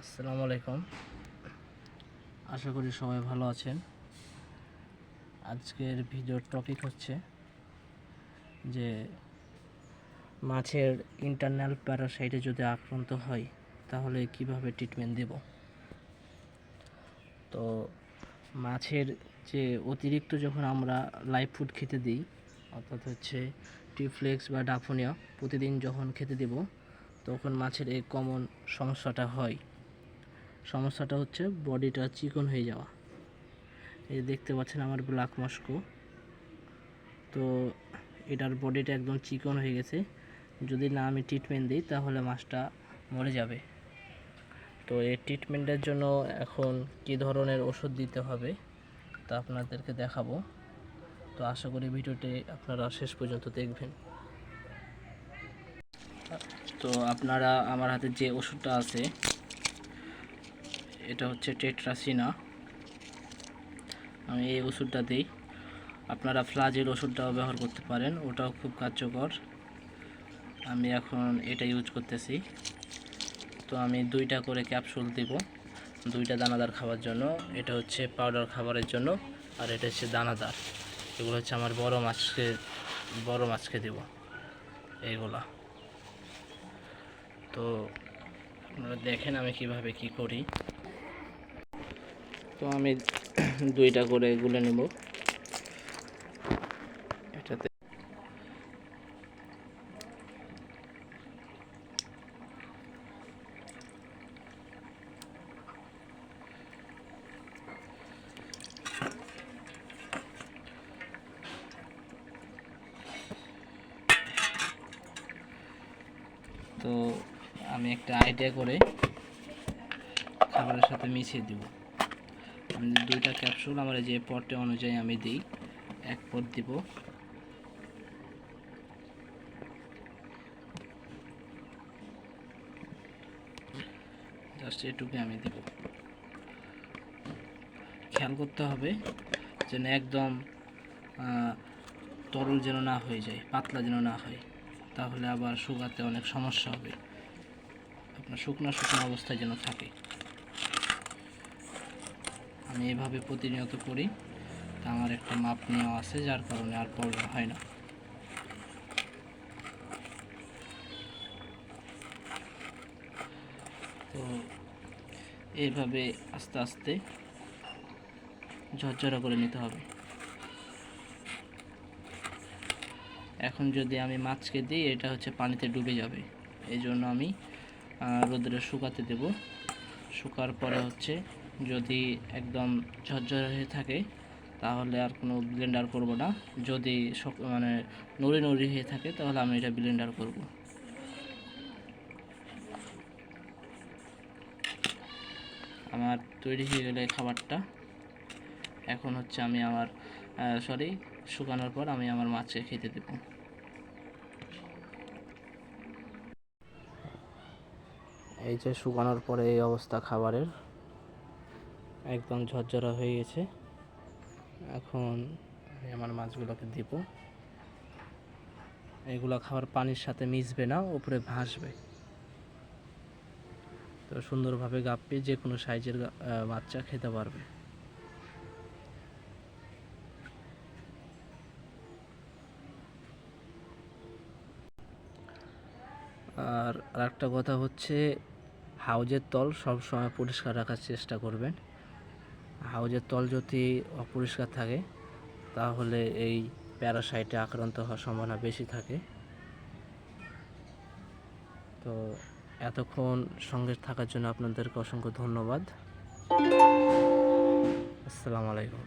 আসসালামু আলাইকুম। আশা করি সবাই ভালো আছেন। আজকের ভিডিওর টপিক হচ্ছে যে মাছের ইন্টারনাল প্যারাসাইটে যদি আক্রান্ত হয় তাহলে কিভাবে ট্রিটমেন্ট দেব। তো মাছের যে অতিরিক্ত যখন আমরা লাইভ ফুড খেতে দিই, অর্থাৎ হচ্ছে ট্রিফ্লেক্স বা ডাফোনিয়া প্রতিদিন যখন খেতে দেব, তখন মাছের এই কমন সমস্যাটা হয়। সমস্যাটা হচ্ছে বডিটা চিকন হয়ে যাওয়া। এই দেখতে পাচ্ছেন আমার ব্ল্যাক মস্কো, তো এটার বডিটা একদম চিকন হয়ে গেছে। যদি না আমি ট্রিটমেন্ট দিই তাহলে মাছটা মরে যাবে। তো এই ট্রিটমেন্টের জন্য এখন কী ধরনের ওষুধ দিতে হবে তা আপনাদেরকে দেখাবো। তো আশা করি ভিডিওটি আপনারা শেষ পর্যন্ত দেখবেন। তো আপনারা আমার হাতে যে ওষুধটা আছে এটা হচ্ছে টেট্রাসিনা। আমি এই ওষুধটা দিই। আপনারা ফ্লাজেল ওষুধটাও ব্যবহার করতে পারেন, ওটাও খুব কার্যকর। আমি এখন এটা ইউজ করতেছি। তো আমি 2টা করে ক্যাপসুল দেব, 2টা দানাদার খাবার জন্য। এটা হচ্ছে পাউডার খাবারের জন্য, আর এটা হচ্ছে দানাদার। এগুলো হচ্ছে আমার বড় মাছকে দেব এইগুলা। তো আপনারা দেখেন আমি কিভাবে কি করি। তো আমি 2টা করে গুলে নেব এটাতে। তো আমি একটা আইডিয়া করে খাবারের সাথে মিশিয়ে দেব। আমি 2টা ক্যাপসুল আমার যে পটে অনুযায়ী আমি দিই, 1 পট দিব। জাস্ট এটুকু আমি দেব। খেয়াল করতে হবে যেন একদম তরল যেন না হয়ে যায়, পাতলা যেন না হয়, তাহলে আবার শুকাতে অনেক সমস্যা হবে। আপনার শুকনো অবস্থায় যেন থাকে। আমি এভাবে প্রতিনিয়ত করি। তা আমার একটা মাপ নেওয়া আছে, যার কারণে আর প্রবলেম হয় না। তো এইভাবে আস্তে আস্তে ঝরঝরা করে নিতে হবে। এখন যদি আমি মাছকে দিই, এটা হচ্ছে পানিতে ডুবে যাবে। এই জন্য আমি রোদে শুকাতে দেব। শুকার পরে হচ্ছে যদি একদম ঝরঝরে হয়ে থাকে তাহলে আর কোনো ব্লেন্ডার করব না। যদি মানে নড়ি নড়ি হয়ে থাকে তাহলে আমি এটা ব্লেন্ডার করব। আমার তৈরি হয়ে গেলে খাবারটা, এখন হচ্ছে আমি আমার শুকানোর পর আমি আমার মাছকে খেতে দেব। এই যে শুকানোর পরে এই অবস্থা খাবারের, একদম ঝরঝরা হয়ে গেছে। এখন আমি আমার মাছগুলোকে দিব। এগুলো খাবার পানির সাথে মিশবে না, উপরে ভাসবে। তো সুন্দরভাবে গাপ্পি যে কোনো সাইজের বাচ্চা খেতে পারবে। আর আরেকটা কথা হচ্ছে, হাউজের তল সব সময় পরিষ্কার রাখার চেষ্টা করবেন। হাউজের তল যদি অপরিষ্কার থাকে তাহলে এই প্যারাসাইটে আক্রান্ত হওয়ার সম্ভাবনা বেশি থাকে। তো এতক্ষণ সঙ্গে থাকার জন্য আপনাদেরকে অসংখ্য ধন্যবাদ। আসসালামু আলাইকুম।